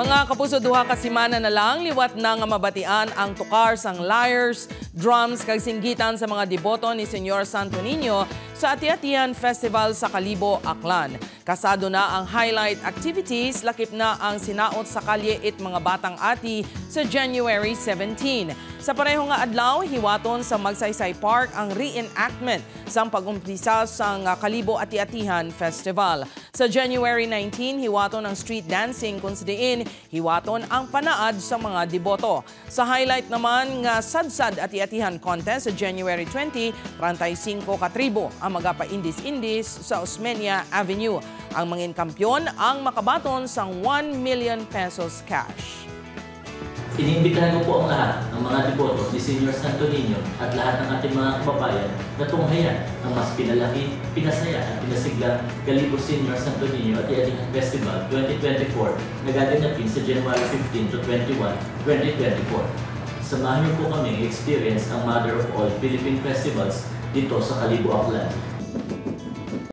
Mga kapuso, duha ka semana na lang liwat na nga mabatian ang tukar sang lyres, drums kag singgitan sa mga deboto ni Señor Santo Niño sa Ati-Atihan Festival sa Kalibo, Aklan. Kasado na ang highlight activities, lakip na ang sinaot sa kalye it mga batang ati sa January 17. Sa pareho nga adlaw, hiwaton sa Magsaysay Park ang reenactment sa pag-umpisa sa Kalibo Ati-Atihan Festival. Sa January 19, hiwaton ang street dancing kung sa diin, hiwaton ang panaad sa mga deboto. Sa highlight naman nga Sadsad Ati-Atihan Contest sa January 20, 35 katribo ang magapa-indis-indis sa Osmeña Avenue. Ang mangin kampyon ang makabaton sang 1 million pesos cash. Iniimbitahan ko po ang lahat ng mga deboto ni Señor Santo Niño at lahat ng ating mga kababayan na tunghayan ang mas pinalaki, pinasaya at pinasiglang Kalibo Señor Santo Niño Ati-Atihan Festival 2024 na gaganapin sa January 15 to 21, 2024. Samahan niyo po kami experience ang Mother of All Philippine Festivals dito sa Kalibo, Aklan.